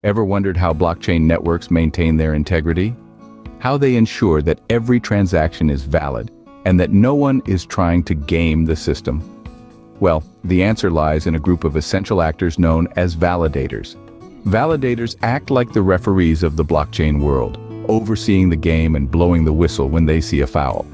Ever wondered how blockchain networks maintain their integrity? How they ensure that every transaction is valid and that no one is trying to game the system? Well, the answer lies in a group of essential actors known as validators. Validators act like the referees of the blockchain world, overseeing the game and blowing the whistle when they see a foul.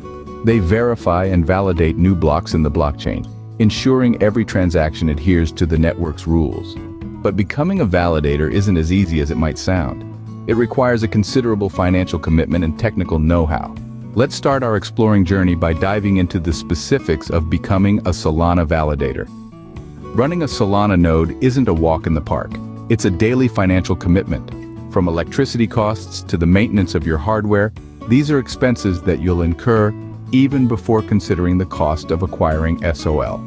They verify and validate new blocks in the blockchain, ensuring every transaction adheres to the network's rules. But becoming a validator isn't as easy as it might sound. It requires a considerable financial commitment and technical know-how. Let's start our exploring journey by diving into the specifics of becoming a Solana validator. Running a Solana node isn't a walk in the park. It's a daily financial commitment. From electricity costs to the maintenance of your hardware, these are expenses that you'll incur even before considering the cost of acquiring SOL,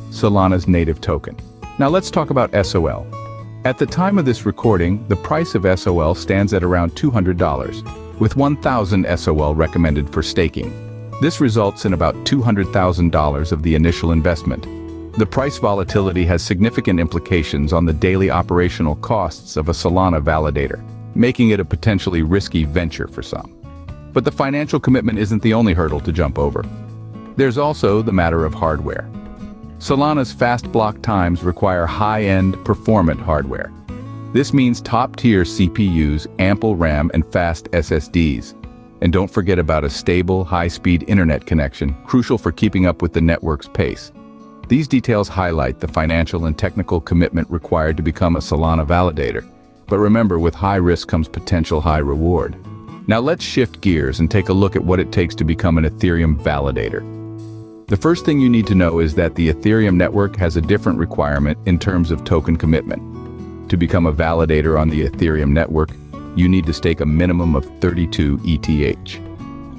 Solana's native token. Now let's talk about SOL. At the time of this recording, the price of SOL stands at around $200, with 1,000 SOL recommended for staking. This results in about $200,000 of the initial investment. The price volatility has significant implications on the daily operational costs of a Solana validator, making it a potentially risky venture for some. But the financial commitment isn't the only hurdle to jump over. There's also the matter of hardware. Solana's fast block times require high-end, performant hardware. This means top-tier CPUs, ample RAM, and fast SSDs. And don't forget about a stable, high-speed internet connection, crucial for keeping up with the network's pace. These details highlight the financial and technical commitment required to become a Solana validator. But remember, with high risk comes potential high reward. Now let's shift gears and take a look at what it takes to become an Ethereum validator. The first thing you need to know is that the Ethereum network has a different requirement in terms of token commitment. To become a validator on the Ethereum network, you need to stake a minimum of 32 ETH.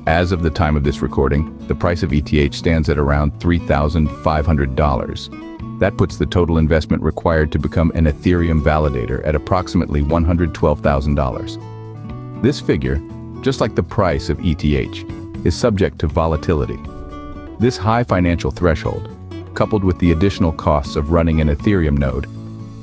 As of the time of this recording, the price of ETH stands at around $3,500. That puts the total investment required to become an Ethereum validator at approximately $112,000. This figure, just like the price of ETH, is subject to volatility. This high financial threshold, coupled with the additional costs of running an Ethereum node,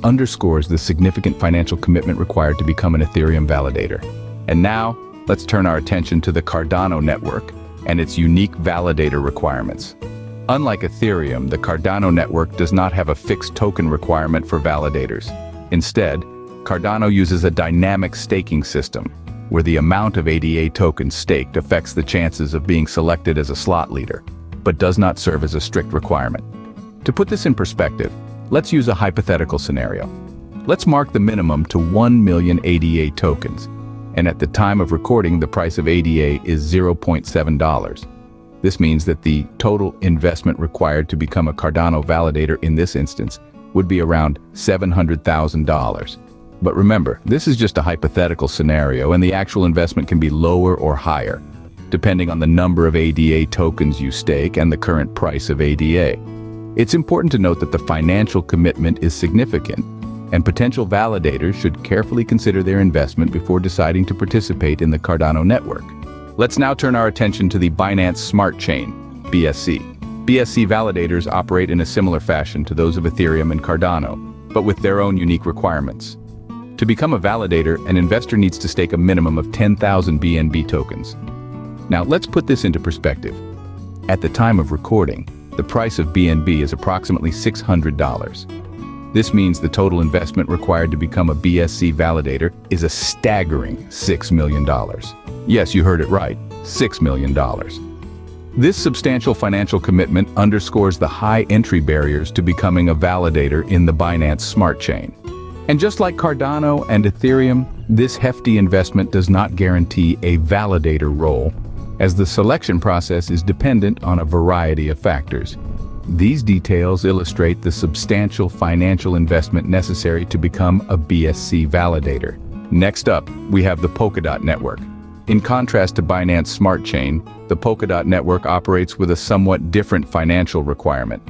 underscores the significant financial commitment required to become an Ethereum validator. And now, let's turn our attention to the Cardano network and its unique validator requirements. Unlike Ethereum, the Cardano network does not have a fixed token requirement for validators. Instead, Cardano uses a dynamic staking system, where the amount of ADA tokens staked affects the chances of being selected as a slot leader, but does not serve as a strict requirement. To put this in perspective, let's use a hypothetical scenario. Let's mark the minimum to 1 million ADA tokens, and at the time of recording, the price of ADA is $0.7. This means that the total investment required to become a Cardano validator in this instance would be around $700,000. But remember, this is just a hypothetical scenario, and the actual investment can be lower or higher, depending on the number of ADA tokens you stake and the current price of ADA. It's important to note that the financial commitment is significant, and potential validators should carefully consider their investment before deciding to participate in the Cardano network. Let's now turn our attention to the Binance Smart Chain, BSC. BSC validators operate in a similar fashion to those of Ethereum and Cardano, but with their own unique requirements. To become a validator, an investor needs to stake a minimum of 10,000 BNB tokens. Now let's put this into perspective. At the time of recording, the price of BNB is approximately $600. This means the total investment required to become a BSC validator is a staggering $6 million. Yes, you heard it right, $6 million. This substantial financial commitment underscores the high entry barriers to becoming a validator in the Binance Smart Chain. And just like Cardano and Ethereum, this hefty investment does not guarantee a validator role, as the selection process is dependent on a variety of factors. These details illustrate the substantial financial investment necessary to become a BSC validator. Next up, we have the Polkadot network. In contrast to Binance Smart Chain, the Polkadot network operates with a somewhat different financial requirement.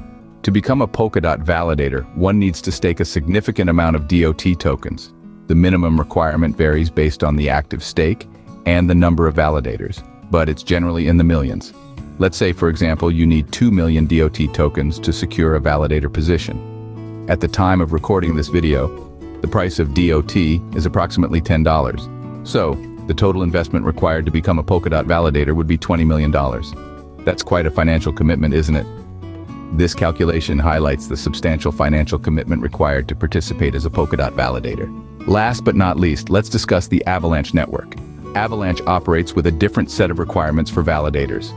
To become a Polkadot validator, one needs to stake a significant amount of DOT tokens. The minimum requirement varies based on the active stake and the number of validators, but it's generally in the millions. Let's say, for example, you need 2 million DOT tokens to secure a validator position. At the time of recording this video, The price of DOT is approximately $10. So, the total investment required to become a Polkadot validator would be $20 million. That's quite a financial commitment, isn't it? This calculation highlights the substantial financial commitment required to participate as a Polkadot validator. Last but not least, let's discuss the Avalanche network. Avalanche operates with a different set of requirements for validators.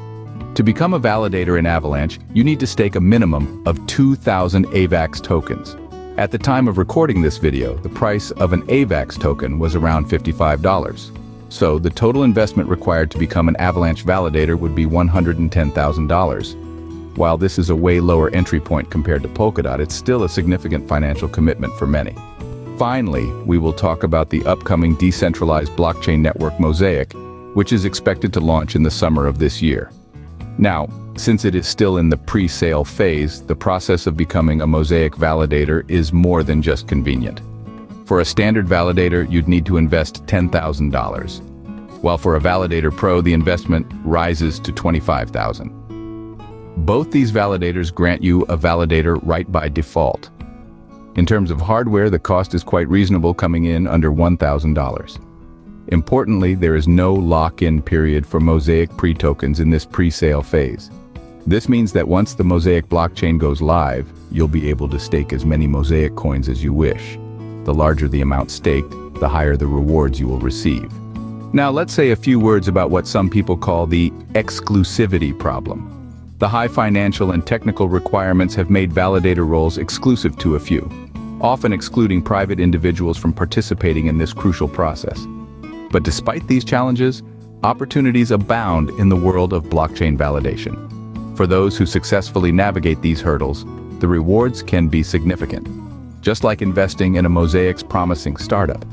To become a validator in Avalanche, you need to stake a minimum of 2,000 AVAX tokens. At the time of recording this video, the price of an AVAX token was around $55. So, the total investment required to become an Avalanche validator would be $110,000. While this is a way lower entry point compared to Polkadot, it's still a significant financial commitment for many. Finally, we will talk about the upcoming decentralized blockchain network Mosaic, which is expected to launch in the summer of this year. Now, since it is still in the pre-sale phase, the process of becoming a Mosaic validator is more than just convenient. For a standard validator, you'd need to invest $10,000, while for a Validator Pro, the investment rises to $25,000. Both these validators grant you a validator right by default. In terms of hardware, the cost is quite reasonable, coming in under $1,000. Importantly, there is no lock-in period for Mosaic pre-tokens in this pre-sale phase. This means that once the Mosaic blockchain goes live, you'll be able to stake as many Mosaic coins as you wish. The larger the amount staked, the higher the rewards you will receive. Now let's say a few words about what some people call the exclusivity problem. The high financial and technical requirements have made validator roles exclusive to a few, often excluding private individuals from participating in this crucial process. But despite these challenges, opportunities abound in the world of blockchain validation. For those who successfully navigate these hurdles, the rewards can be significant. Just like investing in a Mosaic's promising startup,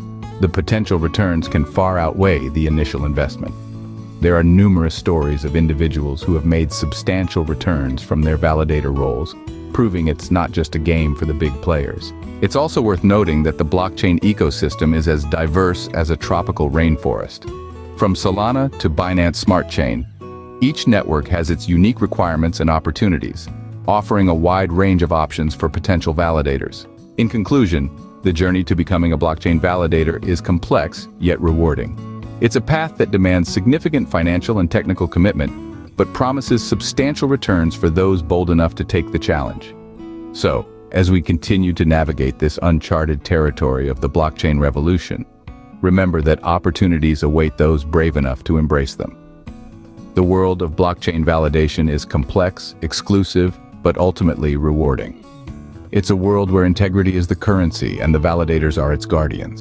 the potential returns can far outweigh the initial investment. There are numerous stories of individuals who have made substantial returns from their validator roles, proving it's not just a game for the big players. It's also worth noting that the blockchain ecosystem is as diverse as a tropical rainforest. From Solana to Binance Smart Chain, each network has its unique requirements and opportunities, offering a wide range of options for potential validators. In conclusion, the journey to becoming a blockchain validator is complex, yet rewarding. It's a path that demands significant financial and technical commitment, but promises substantial returns for those bold enough to take the challenge. So, as we continue to navigate this uncharted territory of the blockchain revolution, remember that opportunities await those brave enough to embrace them. The world of blockchain validation is complex, exclusive, but ultimately rewarding. It's a world where integrity is the currency and the validators are its guardians.